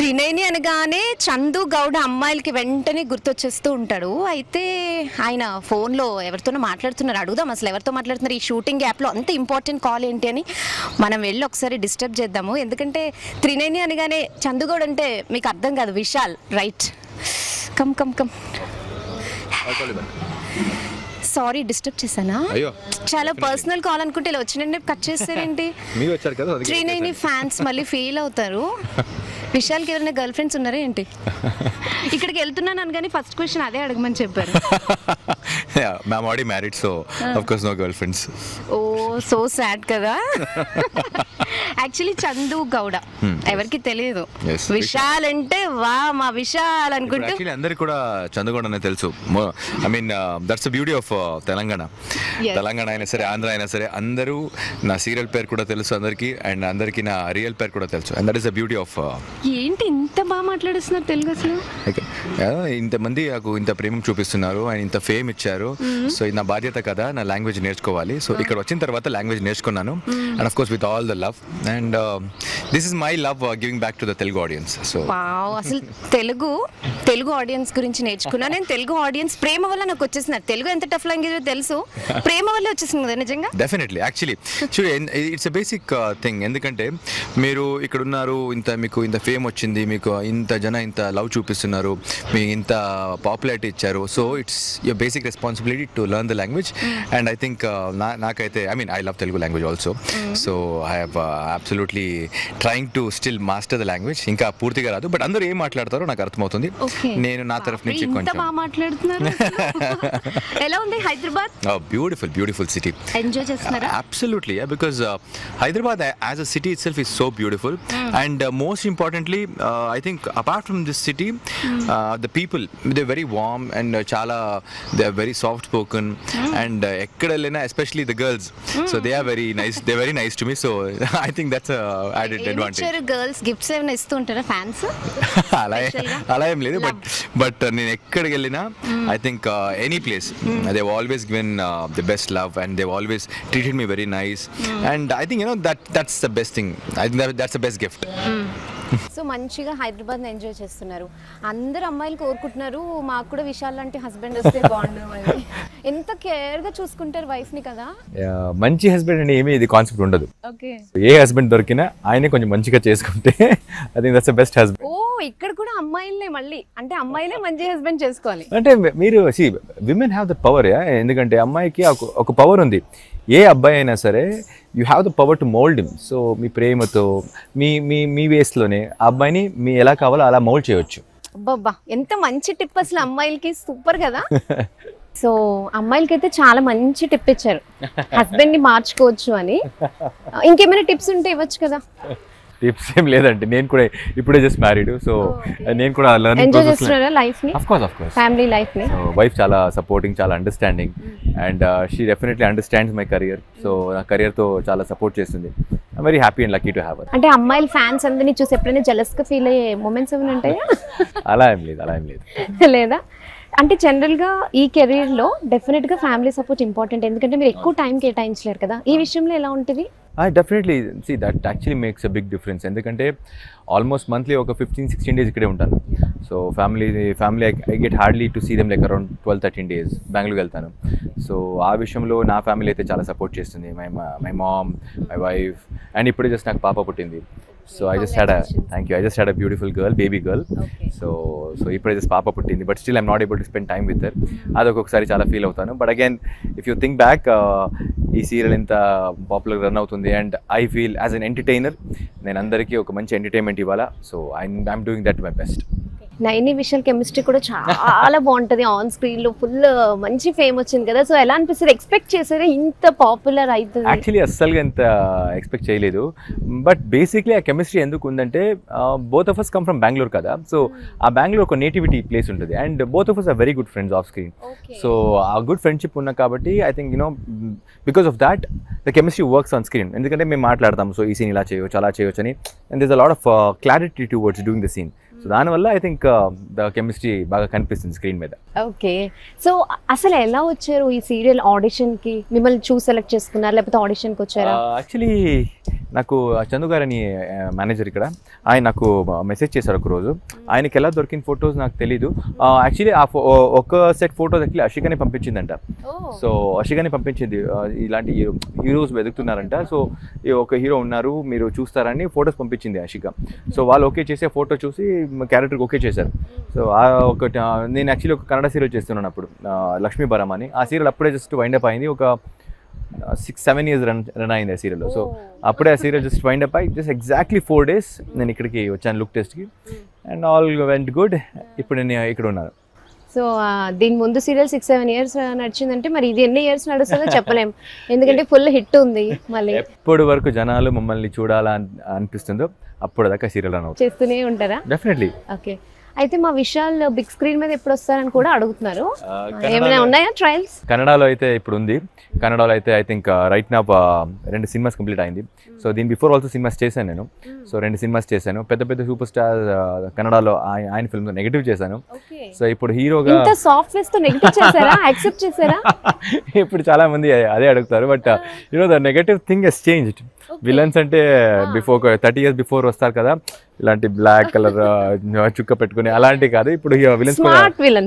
త్రినేని అనగానే చందు గౌడ అమ్మాయిలకి వెంటనే గుర్తొచ్చేస్తూ ఉంటాడు. అయితే ఆయన ఫోన్లో ఎవరితోనో మాట్లాడుతున్నారు. అడుగుదాం అసలు ఎవరితో మాట్లాడుతున్నారు ఈ షూటింగ్ యాప్లో, అంత ఇంపార్టెంట్ కాల్ ఏంటి అని మనం వెళ్ళి ఒకసారి డిస్టర్బ్ చేద్దాము. ఎందుకంటే త్రినేని అనగానే చందు గౌడ అంటే మీకు అర్థం కాదు, Vishal right. Come come come. Sorry disturb చేశానా? చాలా పర్సనల్ కాల్ అనుకుంటే ఇలా వచ్చినండి కట్ చేస్తారేంటి? త్రినేని ఫ్యాన్స్ మళ్ళీ ఫీల్ అవుతారు. విశాల్కి ఎవరైనా గర్ల్ ఫ్రెండ్స్ ఉన్నారా ఏంటి? ఇక్కడికి వెళ్తున్నాను అనగానే ఫస్ట్ క్వశ్చన్ అదే అడగమని చెప్పారు. Ma'am already married, so of course no girl friends. Oh so sad కదా. యాక్చువల్లీ చందు గౌడ ఎవరికి తెలియదు, విశాల్ అంటే వా మా విశాల్ అనుకుంటే అందరికి కూడా చందుగౌడ అనే తెలుసు. I mean that's the beauty of Telangana. Telangana అయినా సరే ఆంధ్ర అయినా సరే అందరూ నా సీరియల్ పేరు కూడా తెలుసు అందరికి, అండ్ అందరికి నా రియల్ పేరు కూడా తెలుసు. And that is the beauty of. ఏంటి ఇంత బాగా మాట్లాడుతున్నారు తెలుగు అసలు? ఇంతమంది నాకు ఇంత ప్రేమ చూపిస్తున్నారు అండ్ ఇంత ఫేమ్ ఇచ్చారు. సో ఇది నా బాధ్యత కదా, నా లాంగ్వేజ్ నేర్చుకోవాలి. సో ఇక్కడ వచ్చిన తర్వాత లాంగ్వేజ్ నేర్చుకున్నాను, and of course with all the love, and this is my love giving back to the Telugu audience. So అసలు తెలుగు ఆడియన్స్ గురించి నేర్చుకున్నా నేను. తెలుగు ఆడియన్స్ ప్రేమ వల్ల నాకు వచ్చేసినారు. తెలుగు ఎంత టఫ్ లాంగ్వేజ్ తెలుసు, ప్రేమ వల్ల వచ్చేసింది కదా నిజంగా. Definitely actually it's a basic thing. ఎందుకంటే మీరు ఇక్కడ ఉన్నారు, మీకు ఇంత ఫేమ్ వచ్చింది, మీకు ఇంత ఇంత లవ్ చూపిస్తున్నారు, మీకు ఇంత పాపులారిటీ ఇచ్చారు. So it's your basic responsibility to learn the language. And I think నాకైతే I mean I love Telugu language also. So I have absolutely trying to still master the language. ఇంకా పూర్తిగా రాదు, బట్ అందరూ ఏం మాట్లాడతారో నాకు అర్థమవుతుంది. నేను నా తరఫు నుంచి కొంచెం ఎలా ఉంది Hyderabad? Beautiful beautiful city. Enjoy చేస్తున్నారా? Absolutely, yeah, because Hyderabad as a city itself is so beautiful, and most importantly, I think apart from this city, the people, they're very warm and they're very soft spoken, and ekkadalena especially the girls, so they are very nice. They're very nice to me, so I think that's a added advantage. Girls gifts ఏమైనా ఇస్తూ ఉంటారా fans? అలా ఏం లేదు, but నేను ఎక్కడికి వెళ్ళినా I think any place they've always given the best love, and they've always treated me very nice, and I think that's the best thing. I think that's the best gift. So మంచిగా Hyderabad enjoy చేస్తున్నారు. అందరు అమ్మాయిలు కోరుకుంటున్నారు మాకు కూడా విశాల్ లాంటి husband వస్తే బాగుండు అని. ఎంత కేర్ గా చూసుకుంటారు వైఫ్ ని కదా. మంచి హస్బెండ్ అని ఏమీ ఇది కాన్సెప్ట్ ఉండదు. ఏ హస్బెండ్ దొరికినా ఆయనే కొంచెం మంచిగా చేసుకుంటే I think that's the best husband. ఓ ఇక్కడ కూడా అమ్మాయిలనే మళ్ళీ అంటే అమ్మాయిలే మంచి హస్బెండ్ చేసుకోవాలి అంటే మీరు విమెన్ హ్యావ్ ద పవర్. ఎందుకంటే అమ్మాయికి ఒక పవర్ ఉంది. ఏ అబ్బాయి అయినా సరే you have the power to mould him. So మీ ప్రేమతో మీ వేస్లోనే ఆ అబ్బాయిని మీ ఎలా కావాలో అలా మోల్డ్ చేయొచ్చు. అబ్బబ్బా ఎంత మంచి టిప్ అసలు అమ్మాయిలకి, సూపర్ కదా. సో అమ్మాయిలకి అయితే చాలా మంచి టిప్ ఇచ్చారు, హస్బెండ్ ని మార్చుకోవచ్చు అని. ఇంకేమైనా టిప్స్ ఉంటే ఇవ్వచ్చు కదా. టిప్స్ ఏం లేదండి, నేను కూడా ఇప్పుడే జస్ట్ మ్యారీడ్, సో నేను కూడా లర్నింగ్ ఎంజాయ్ చేస్తున్నారా లైఫ్ ని? ఆఫ్ కోర్స్ ఫ్యామిలీ లైఫ్ ని. వైఫ్ చాలా సపోర్టింగ్, చాలా understanding, and she definitely understands my career. So నా కెరియర్ తో చాలా సపోర్ట్ చేస్తుంది. I very happy and lucky to have her. అంటే అమ్మాయిల ఫ్యాన్స్ అందరినీ చూసి ఎప్పుడైనా జెలస్ గా ఫీల్ అయ్యే మూమెంట్స్ ఏమైనా ఉంటాయా? అలా ఏం లేదు లేదా? అంటే జనరల్గా ఈ కెరీర్లో డెఫినెట్గా ఫ్యామిలీ సపోర్ట్ ఇంపార్టెంట్, ఎందుకంటే మీరు ఎక్కువ టైం కేటాయించలేరు కదా. ఈ విషయంలో ఎలా ఉంటుంది? Definitely see that actually makes a big difference. ఎందుకంటే ఆల్మోస్ట్ మంత్లీ ఒక 15-16 days ఇక్కడే ఉంటాను. So family I get hardly to see them like around 12-13 days బెంగళూరుకి వెళ్తాను. సో ఆ విషయంలో నా ఫ్యామిలీ అయితే చాలా సపోర్ట్ చేస్తుంది. My mom, my wife, and ఇప్పుడే జస్ట్ నాకు పాప పుట్టింది. So I just had a beautiful girl, baby girl. Okay. So ipude just papa puttindi, but still I'm not able to spend time with her. Adokokari chaala feel avutanu. But again, if you think back, ee serial inta popular run avutundi, and I feel as an entertainer nenu andariki oka manchi entertainment ivala. So I'm doing that to my best. Naini Vishal chemistry కూడా చాలా బాగుంటుంది. On screen లో full మంచి fame వచ్చింది కదా. So ఎలా అనిపిస్తుంది? Expect చేసారా ఇంత పాపులర్ అవుతుంది? యాక్చువల్లీ అస్సలుగా ఎంత ఎక్స్పెక్ట్ చేయలేదు. బట్ బేసిక్లీ ఆ కెమిస్ట్రీ ఎందుకు ఉందంటే both of us come from Bengaluru కదా. సో ఆ బెంగళూరు ఒక నేటివిటీ ప్లేస్ ఉంటుంది, and both of us are very good friends of screen. So ఆ గుడ్ ఫ్రెండ్షిప్ ఉన్న కాబట్టి I think because of that the chemistry works on screen. ఎందుకంటే మేము మాట్లాడతాం, సో ఈ సీన్ ఇలా చేయవచ్చు, అలా చేయవచ్చు అని, and there is a lot of clarity towards doing the scene. So దానివల్ల ఐ థింక్ ద కెమిస్ట్రీ బాగా కనిపిస్తుంది స్క్రీన్ మీద. ఓకే. సో అసలు ఎలా వచ్చారు ఈ సీరియల్ ఆడిషన్కి? మిమ్మల్ని చూసి సెలెక్ట్ చేసుకున్నారు లేకపోతే ఆడిషన్కి వచ్చారా? యాక్చువల్లీ నాకు చందు గారు అని మేనేజర్ ఇక్కడ, ఆయన నాకు మెసేజ్ చేశారు ఒకరోజు. ఆయనకి ఎలా దొరికిన ఫొటోస్ నాకు తెలీదు. యాక్చువల్లీ ఒక సెట్ ఫొటోస్ యాక్చువల్లీ అషికానే పంపించిందంట. సో అషికానే పంపించింది, ఇలాంటి హీరోస్ వెతుకుతున్నారంట, సో ఒక హీరో ఉన్నారు మీరు చూస్తారని ఫొటోస్ పంపించింది అషిక. సో వాళ్ళు ఓకే చేసే ఫోటో చూసి క్యారెక్టర్కి ఓకే చేశారు. సో ఒకటి నేను యాక్చువల్లీ ఒక కన్నడ సీరియల్ చేస్తున్నాను అప్పుడు, లక్ష్మీ బరం అని. ఆ సీరియల్ అప్పుడే జస్ట్ వైండప్ అయింది, ఒక 6-7 years రన్ అయింది ఆ సీరియల్. సో అప్పుడే ఆ సీరియల్ జస్ట్ వైండప్ అయ్యి జస్ట్ ఎగ్జాక్ట్లీ 4 days నేను ఇక్కడికి వచ్చాను లుక్ టెస్ట్కి, అండ్ ఆల్ వెంట్ గుడ్. ఇప్పుడు నేను ఇక్కడ ఉన్నాను. సో దీని ముందు సీరియల్ 6-7 years నడిచిందంటే మరి ఇది ఎన్ని ఇయర్స్ నడుస్తుందో చెప్పలేం, ఎందుకంటే ఫుల్ హిట్ ఉంది. మళ్ళీ ఎప్పటి వరకు జనాలు మమ్మల్ని చూడాలా అనిపిస్తుందో అప్పుడు దాకా సీరియల్ రన్ అవుతుంది, చేస్తూనే ఉంటారా? డెఫినెట్లీ. ఓకే. అయితే మా విశాల్ బిగ్ స్క్రీన్ మీద ఎప్పుడు వస్తారని కూడా అడుగుతున్నారు. ఏమైనా ఉన్నాయా ట్రయల్స్? కన్నడలో అయితే ఇప్పుడు ఉంది. కన్నడలో అయితే ఐ థింక్ రైట్ నా 2 సినిమాస్ కంప్లీట్ అయింది. సో దీని బిఫోర్ ఆల్సో సినిమాస్ చేశాను నేను. సో 2 సినిమాస్ చేశాను. పెద్ద పెద్ద సూపర్ స్టార్ కన్నడలో ఆయన ఫిల్మ్ నెగటివ్ చేశాను. సో ఇప్పుడు హీరోగా ఇంత సాఫ్ట్ ఫేస్ తో నెగటివ్ చేశారా? యాక్సెప్ట్ చేశారా? ఇప్పుడు చాలా మంది అదే అడుగుతారు, but the negative thing has changed. Villains అంటే బిఫోర్ 30 years బిఫోర్ వస్తారు కదా, ఇలాంటి బ్లాక్ కలర్ చుక్క పెట్టుకుని అలాంటివి కాదు. ఇప్పుడు విలన్స్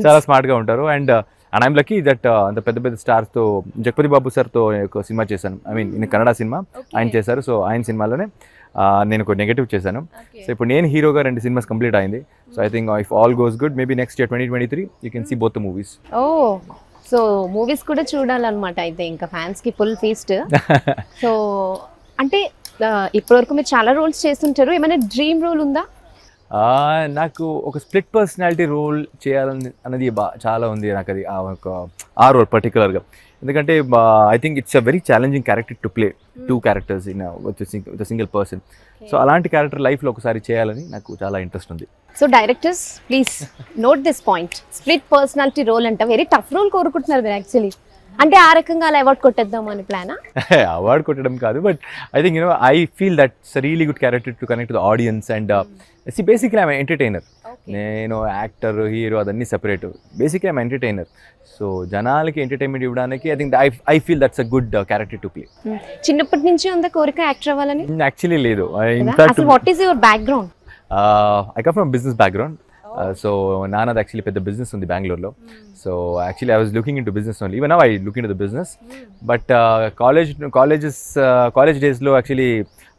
చాలా స్మార్ట్ గా ఉంటారు. అండ్ ఐఎమ్ లక్కీ దట్ అంత పెద్ద పెద్ద స్టార్స్ తో, జగపతి బాబు సార్ తో ఒక సినిమా చేశాను. I mean in Kannada cinema ఆయన చేశారు. సో ఆయన సినిమాలోనే నేను ఒక నెగటివ్ చేశాను. సో ఇప్పుడు నేను హీరోగా 2 సినిమాస్ కంప్లీట్ అయింది. So I think if all goes good maybe next year 2023 you can see both the movies. Oh, so movies కూడా చూడాలన్నమాట అయితే ఇంకా ఫ్యాన్స్ కి ఫుల్ ఫీస్ట్. సో అంటే ఇప్పటివరకు మీరు చాలా రోల్స్ చేస్తుంటారు, ఏమైనా డ్రీమ్ రోల్ ఉందా? నాకు ఒక స్ప్లిట్ పర్సనాలిటీ రోల్ చేయాలని అన్నది చాలా ఉంది నాకు. అది ఆ రోల్ పర్టికులర్గా, ఎందుకంటే I think it's a very challenging character to play 2 characters in with single person. So అలాంటి క్యారెక్టర్ లైఫ్లో ఒకసారి చేయాలని నాకు చాలా ఇంట్రెస్ట్ ఉంది. So directors please note this point, split personality role అంటే వెరీ టఫ్ రోల్ కోరుకుంటున్నారు మీరు యాక్చువల్లీ. అంటే ఆ రకంగా అలా అవార్డ్ కొట్టేద్దాం అని ప్లానా? అవార్డ్ కొట్టడం కాదు, but I think I feel that it's really good character to connect the audience. And basically I'm entertainer. నేను యాక్టర్ హీరో అదన్నీ separate. Basically I'm entertainer. So జనాలకి ఎంటర్టైన్మెంట్ ఇవ్వడానికి I think I feel that's a good character to play. చిన్నప్పటి నుంచి ఉందా కోరిక actor అవ్వాలని? Actually లేదు. అసలు what is your background? I come from business background. So నాన్నది యాక్చువల్లీ పెద్ద బిజినెస్ ఉంది బెంగళూరులో. So actually I was looking in to business only. Even now I look in to the business. But college డేస్లో actually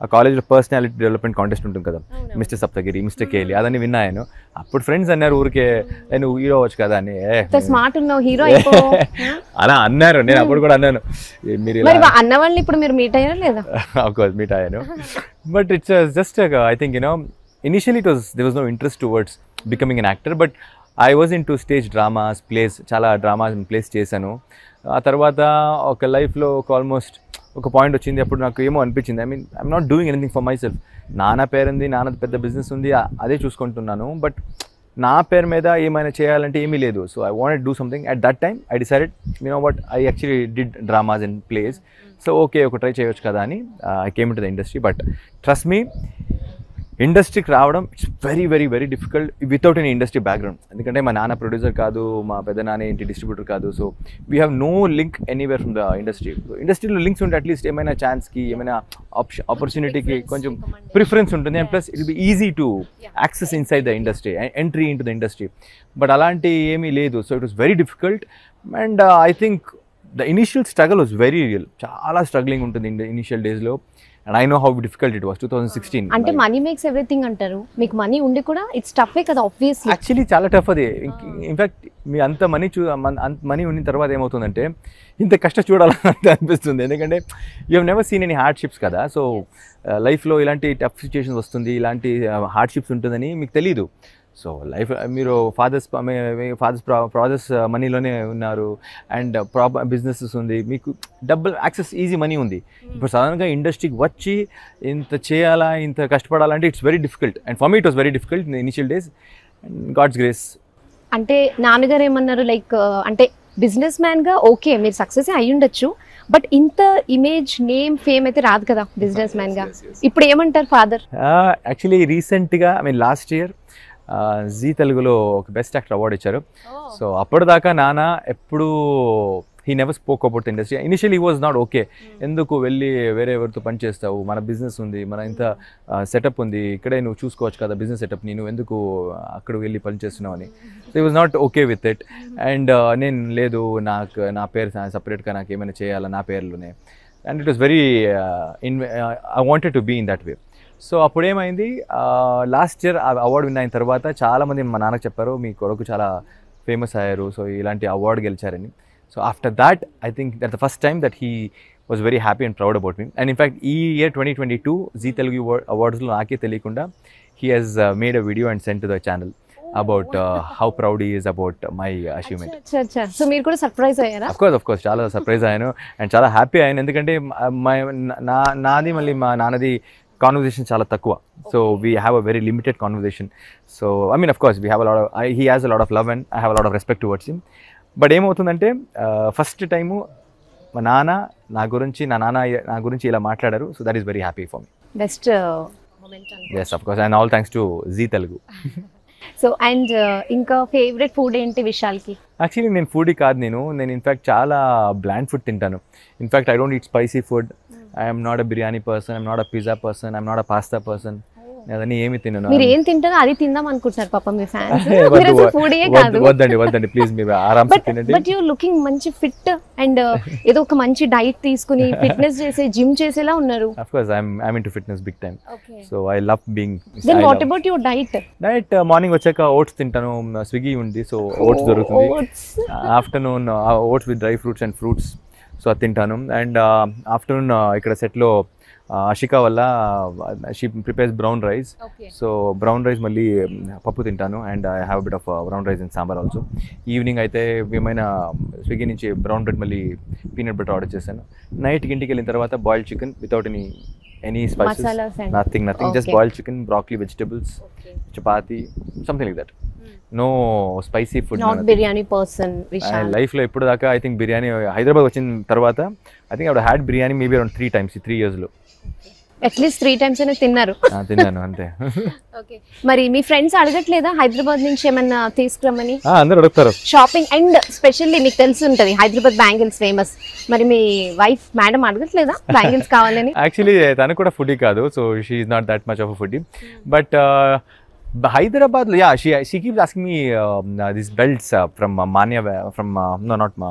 ఆ కాలేజ్లో personality development contest ఉంటుంది కదా, mister Saptagiri, mister కేలి, అదని విన్నాను. అప్పుడు ఫ్రెండ్స్ అన్నారు ఊరికే నువ్వు హీరో అవ్వచ్చు కదా అని. స్మార్ట్ ఉన్నావు హీరో అలా అన్నారు. నేను అప్పుడు కూడా అన్నాను. మీరు అన్న వాళ్ళు ఇప్పుడు మీరు మీట్ అయ్యారా లేదా? ఆఫ్కోర్స్ మీట్ అయ్యాను. But it's just I think initially there was no interest towards becoming an actor, but I was into stage dramas, plays, చాలా డ్రామాస్ ప్లేస్ చేశాను. ఆ తర్వాత ఒక లైఫ్లో ఆల్మోస్ట్ ఒక పాయింట్ వచ్చింది, అప్పుడు నాకు ఏమో అనిపించింది, I mean I'm not doing anything for my self. నాన్న పేరు ఉంది, నాన్నది పెద్ద బిజినెస్ ఉంది, అదే చూసుకుంటున్నాను. బట్ నా పేరు మీద ఏమైనా చేయాలంటే ఏమీ లేదు. So I wanted do something. At that time I decided what I actually did dramas and place. So okay, ఒక ట్రై చేయవచ్చు కదా అని I came in to the industry. But trust me, ఇండస్ట్రీకి రావడం it's very very very difficult without any industry background. ఎందుకంటే మా నాన్న producer కాదు, మా పెద్ద నాన్న ఏంటి డిస్ట్రిబ్యూటర్ కాదు. So we have no link anywhere from the industry. ఇండస్ట్రీలో లింక్స్ ఉంటే అట్లీస్ట్ ఏమైనా ఛాన్స్కి, ఏమైనా ఆపర్చునిటీకి కొంచెం ప్రిఫరెన్స్ ఉంటుంది. And plus it will be easy to access inside the industry, entry in to the industry. But అలాంటి ఏమీ లేదు. So it was very difficult. And I think the initial struggle was very real. చాలా struggling ఉంటుంది initial డేస్లో. And I know how difficult it was 2016. అంటే money makes everything అంటారు. మీకు money ఉండి కూడా ఇట్స్ టఫే కదా ఆబ్వియస్లీ. యాక్చువల్లీ చాలా టఫ్ అది. ఇన్ఫ్యాక్ట్ మీ అంత మనీ ఉన్న తర్వాత ఏమవుతుందంటే ఇంత కష్టం చూడాలని అనిపిస్తుంది. ఎందుకంటే you have never seen any hardships కదా. సో లైఫ్లో ఇలాంటి టఫ్ సిచ్యుయేషన్స్ వస్తుంది, ఇలాంటి హార్డ్షిప్స్ ఉంటుందని మీకు తెలీదు. సో లైఫ్ మీరు ఫాదర్స్ ప్రాజెక్ట్స్ మనీలోనే ఉన్నారు, అండ్ బిజినెసెస్ ఉంది, మీకు డబ్బులు యాక్సెస్ ఈజీ మనీ ఉంది. ఇప్పుడు సడన్గా ఇండస్ట్రీకి వచ్చి ఇంత చేయాలా, ఇంత కష్టపడాలంటే it's very difficult. And for me it was very difficult in initial days. God's grace. అంటే నాన్నగారు ఏమన్నారు, లైక్ అంటే బిజినెస్ మ్యాన్గా ఓకే మీరు సక్సెస్ అయ్యి ఉండొచ్చు, బట్ ఇంత ఇమేజ్ నేమ్ ఫేమ్ అయితే రాదు కదా బిజినెస్ మ్యాన్గా. ఇప్పుడు ఏమంటారు ఫాదర్? యాక్చువల్లీ రీసెంట్గా I mean last year Zee తెలుగులో ఒక బెస్ట్ యాక్టర్ అవార్డు ఇచ్చారు. సో అప్పటిదాకా నాన్న ఎప్పుడు he never spoke about the industry. Initially was not okay, ఎందుకు వెళ్ళి వేరే ఎవరితో పని చేస్తావు, మన బిజినెస్ ఉంది, మన ఇంత సెటప్ ఉంది, ఇక్కడే నువ్వు చూసుకోవచ్చు కదా బిజినెస్ సెటప్, నేను ఎందుకు అక్కడ వెళ్ళి పని చేస్తున్నావు అని. So he was not okay with it. And నేను లేదు, నా పేరు సపరేట్గా నాకు ఏమైనా చేయాలా నా పేర్లోనే. And it was very I wanted to be in that way. So అప్పుడు ఏమైంది, లాస్ట్ ఇయర్ ఆ అవార్డు విన్ అయిన తర్వాత చాలామంది మా నాన్నకు చెప్పారు, మీ కొడుకు చాలా ఫేమస్ అయ్యారు, సో ఇలాంటి అవార్డు గెలిచారని. So after that I think that the first time that he was very happy and proud about me. And in fact ఈ ఇయర్ 2022 జీ తెలుగు అవార్డ్స్లో నాకే తెలియకుండా he has made a video and send to the channel about how proud he is about my achievement. So మీరు కూడా surprise అయ్యారా? Of course చాలా surprise అయ్యాను and చాలా హ్యాపీ అయ్యాను. ఎందుకంటే నాది మళ్ళీ మా నాన్నది కాన్వర్జేషన్ చాలా తక్కువ. So we have a very limited conversation. So I mean of course we have a lot of he has a lot of love and I have a lot of respect towards him. But ఏమవుతుందంటే first time మా నాన్న నా గురించి ఇలా మాట్లాడారు. So that is very happy for me. Best yes of course and all thanks to Zee Telugu. So and ఇంకా favourite food ఏంటి విశాల్కి? Actually నేను ఫుడీ కాదు, నేను ఇన్ఫ్యాక్ట్ చాలా బ్లాండ్ ఫుడ్ తింటాను. In fact I don't eat spicy food. I'm not a biryani person, I'm not a pizza person, I'm not a pasta person. అదని ఏమి తినను. మీరు ఏం తింటారో అది తిందాం అనుకుంటున్నారు పాపం మీ ఫ్యాన్స్. ఫుడీయే కాదు. వద్దండి ప్లీజ్, మీరు ఆరామ్సే తినండి. బట్ యు లుకింగ్ మంచి ఫిట్ అండ్ ఏదో ఒక మంచి డైట్ తీసుకుని ఫిట్నెస్ చేసే జిమ్ చేసేలా ఉన్నారు. Of course I'm into fitness big time. So I love being. Then what about your diet? Morning వచ్చాక ఓట్స్ తింటాను, స్విగ్గీ ఉంది సో ఓట్స్ దొరుకుతుంది. Afternoon oats with dry fruits and fruits, so అది తింటాను. అండ్ ఆఫ్టర్నూన్ ఇక్కడ సెట్లో అషికా వల్ల she prepares brown rice. So brown rice మళ్ళీ పప్పు తింటాను and I have bit of brown rice and sambar also. Evening అయితే ఏమైనా స్విగ్గీ నుంచి బ్రౌన్ బ్రెడ్ మళ్ళీ పీనట్ బటర్ ఆర్డర్ చేశాను. నైట్కి ఇంటికి వెళ్ళిన తర్వాత boiled chicken without any spices, nothing just boiled chicken, broccoli, vegetables, chapati, something like that. No spicy food. Not biryani person Vishal. లైఫ్లో ఎప్పుడు దాకా ఐ థింక్ బిర్యానీ హైదరాబాద్ వచ్చిన తర్వాత I think I had biryani maybe around 3 times ఈ 3 yearsలో. అట్లీస్ట్ 3 times అయినా తిన్నారు. తిన్నాను అంతే. మరి మీ ఫ్రెండ్స్ అడగట్లేదా హైదరాబాద్ నుంచి ఏమన్నా తీసుకురమ్మని? అందరూ అడుగుతారు. షాపింగ్ అండ్ స్పెషల్లీ మీకు తెలిసి ఉంటుంది హైదరాబాద్ బ్యాంగిల్స్ ఫేమస్. మరి మీ వైఫ్ మేడం అడగట్లేదా బ్యాంగిల్స్ కావాలని? యాక్చువల్లీ తను కూడా ఫుడీ కాదు, so she is not that much of a foodie. But Hyderabad, yeah, she keeps asking me these belts from Manya, from no, not Ma.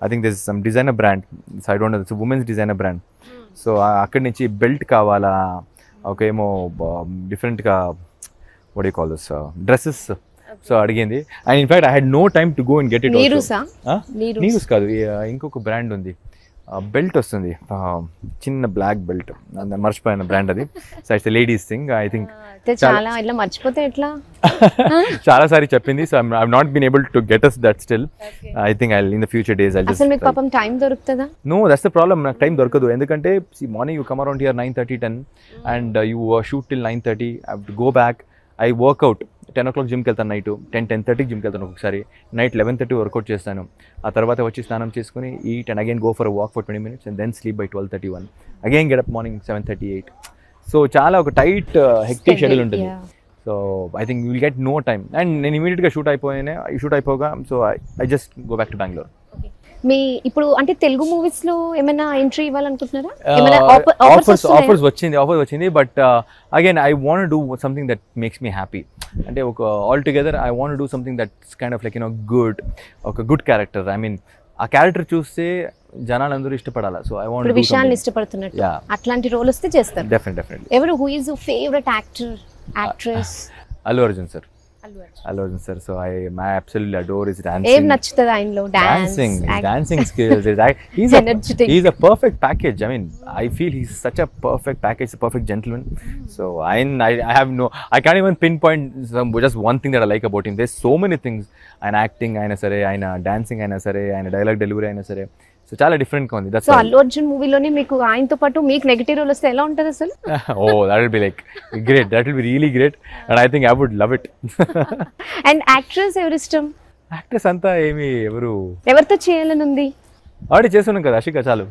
I think there's some designer brand. So I don't know. It's a women's designer brand. So akkadi nunchi belt kavala, okay, mo different ka, what do you call this, dresses. So అడిగింది. And in fact I had no time to go and get it. Neerusa? Neerus కాదు, ఇంకొక brand ఉంది, belt వస్తుంది, చిన్న black belt, మర్చిపోయిన brand అది. So it's ladies thing I think. చాలా ఇట్లా మర్చిపోతే ఎట్లా? చాలా సారి చెప్పింది. So I have not been able to get us that still. I think I'll in the future days I'll just. అసలు మీకు పాపం టైం దొరుకుతదా? No, that's the problem. నాకు టైం దొరకదు. ఎందుకంటే morning you come around here 9:30 10 and you shoot till 9:30. I have to go back. I work out 10 o'clock జిమ్కి వెళ్తాను, night 10:30 జిమ్కి వెళ్తాను, ఒకసారి నైట్ 11:30 వర్కౌట్ చేస్తాను. ఆ తర్వాత వచ్చి స్నానం చేసుకుని eat and again go for walk for 20 minutes and then sleep by 12:31. Again get up morning 7:38. So చాలా ఒక టైట్ హెక్టిక్ షెడ్యూల్ ఉంటుంది. So I think will get no time. And నేను ఇమీడియట్గా షూట్ అయిపోగా so I just go back to Bengaluru. మీ ఇప్పుడు అంటే Telugu movies లో ఏమైనా ఎంట్రీ ఇవ్వాలనుకుంటున్నారా? ఆఫర్స్ వచ్చింది but again I want do something that makes me happy. అంటే ఒక all together I want do something that's kind of like good, ఒక గుడ్ క్యారెక్టర్. ఐ మీన్ ఆ క్యారెక్టర్ చూస్తే జనాలు అందరూ ఇష్టపడాలి. సో ఐ వాంట్ విషయాన్ని ఇష్టపడుతున్నట్టు అట్లాంటి రోల్ వస్తే చేస్తారు. డెఫినెట్లీ. ఎవరు who is your favourite actor, actress? Allu Arjun sir. So I absolutely adore his dancing. ఏం నచ్చుతది ఆయనలో? Dancing skills. He's a perfect package. I mean, I feel he's such a perfect package, a perfect gentleman. So I can't even pinpoint just one thing that I like about him. There's so many things. ఆయన acting అయినా సరే, ఆయన dancing అయినా సరే, ఆయన dialogue delivery అయినా సరే, so చాలా డిఫరెంట్గా ఉంది. సో అల్లు అర్జున్ మూవీలోనే మీకు ఆయనతో పాటు మీకు నెగటివ్ రోల్ వస్తే ఎలా ఉంటుంది అసలు? that will be like great. That will be really great and I think I would love it. And actress ఎవరు ఇష్టం? యాక్ట్రెస్ అంతా ఎవరితో చేయాలని ఉంది? ఆల్రెడీ చేస్తున్నాం కదా, అషిక చాలు.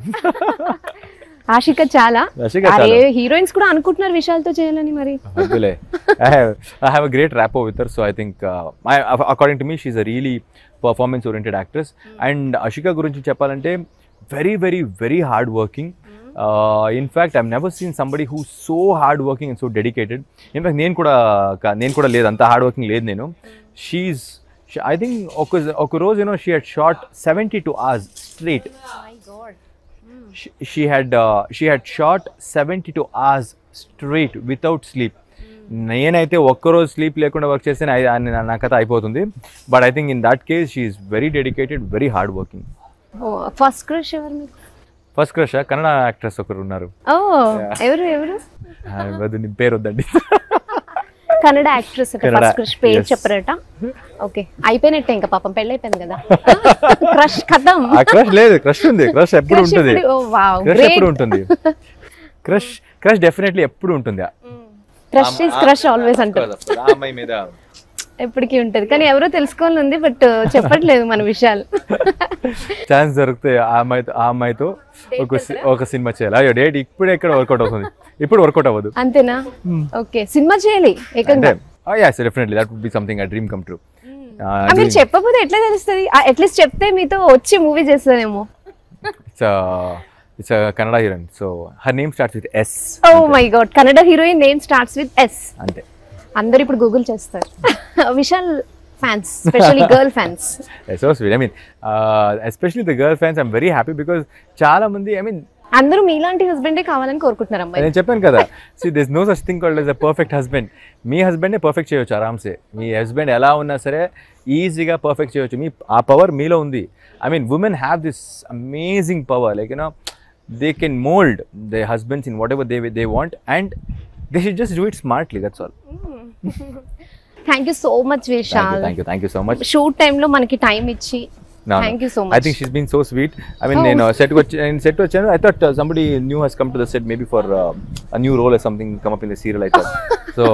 ఆషిక చాలా ఆషిక అరే హీరోయిన్స్ కూడా అనుకుంటున్నారు విశాల్తో చేయాలని మరి. I have a great rapport with her, so I think according to me she's a really performance oriented actress. And Ashika gurinchi cheppalante very very very hard working. In fact I've never seen somebody who's so hard working and so dedicated. In fact నేను కూడా లేదు అంత hard working లేదు నేను. I think ఒక రోజు she had shot 72 hours straight. She had shot 72 hours straight without sleep. నేనైతే ఒక్కరోజు స్లీప్ లేకుండా వర్క్ చేస్తే నా కథ అయిపోతుంది. But I think in that case she is very dedicated, very hard working. First crush ఎవరు మీకు? ఫస్ట్ క్రష్ కన్నడ యాక్ట్రెస్ ఒకరు ఉన్నారు. ఎవరు పేరు వద్దండి. కన్నడ యాక్ట్రెస్ ఫస్ట్ క్రష్ పేరు చెప్పరట. ఓకే అయిపోయినట్టే ఇంకా పాపం పెళ్ళి అయిపోయింది కదా. క్రష్ కథం. క్రష్ లేదు, క్రష్ ఉంది. క్రష్ ఎప్పుడు ఉంటుంది. క్రష్ ఎప్పుడు ఉంటుంది. క్రష్ డెఫినెట్లీ ఎప్పుడు ఉంటుంది. క్రష్ ఇస్ క్రష్ ఆల్వేస్ అంటారు. అమ్మాయి మీద ఎప్పటికీ ఉంటది. కానీ ఎవరో తెలుసుకోవాలని ఉంది బట్ చెప్పట్లేదు మన విషయాలు. ఛాన్స్ దొరికితే ఆ అమ్మాయితో ఒక సినిమా చేయాలి. అయ్యో డేట్ ఇప్పుడు ఎక్కడ వర్కౌట్ అవుతుంది, ఇప్పుడు వర్కౌట్ అవ్వదు. అంతేనా? ఓకే సినిమా చేయాలి ఏకంగా. yes definitely that would be something a dream come true. మీరు చెప్పకపోతే ఎట్లా తెలుస్తుంది? అట్లీస్ట్ చెప్తే మీతో వచ్చి movie చేస్తానేమో. It's a Kannada heroine, so her name starts with S. Oh my god, Kannada heroine name starts with S. ante అందరూ ఇప్పుడు Google చేస్తారు. Vishal fans, specially girl fans. So sweet. I mean especially the girl fans, I'm very happy because చాలా మంది అందరూ మీలాంటి హస్బెండే కావాలని కోరుకుంటున్నారు అమ్మాయి. నేను చెప్పాను కదా, see there's no such thing called as a perfect husband. మీ హస్బెండ్నే పర్ఫెక్ట్ చేయొచ్చు ఆరామ్సే. మీ హస్బెండ్ ఎలా ఉన్నా సరే ఈజీగా పర్ఫెక్ట్ చేయొచ్చు. ఆ పవర్ మీలో ఉంది. I mean women have this amazing power, like they can mold their husbands in whatever they want, and they should just do it smartly, that's all. Thank you so much Vishal. Thank you so much. Shoot time లో మనకి time ఇచ్చి thank you so much. I think she's been so sweet. I mean నేను set వచ్చాను. I thought somebody new has come to the set maybe for a new role or something come up in the serial, I thought. So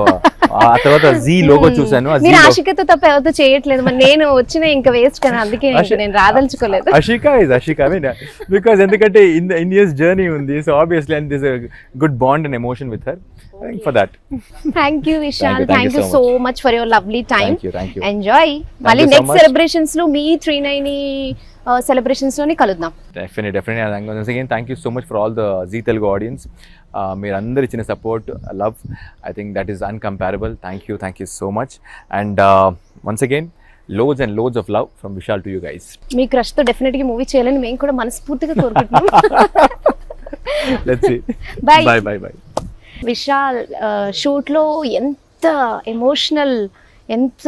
ఆ తర్వాత Z logo చూసాను. మీరు ఆషికతో తప్ప ఎవరితో చేయట్లేదు. మరి నేను వచ్చిన ఇంకా వేస్ట్ కదా, అందుకే నేను రాదలుచుకోలేదు. Ashika. I mean because ఎందుకంటే in years journey ఉంది, so obviously and there's a good bond and emotion with her. I think for that. Thank you Vishal. Thank you so much for your lovely time. Thank you. Enjoy. మళ్ళీ next celebrations లో మీ 390 celebrations లోనే కలుద్దాం. Definitely. And once again thank you so much for all the Z Telugu audience. మీరందరూ ఇచ్చిన support, love, I think that is uncomparable. Thank you so much. And once again loads and loads of love from Vishal to you guys. Me crush తో definite గా movie చేయాలని మేము కూడా మనస్ఫూర్తిగా కోరుకుంటున్నాం. Let's see. Bye. Vishal shoot లో ఎంత emotional, ఎంత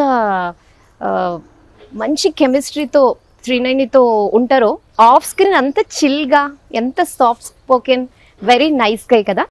మంచి కెమిస్ట్రీతో 390తో ఉంటారో, ఆఫ్ స్క్రీన్ అంత చిల్గా, ఎంత soft spoken, very nice guy కదా.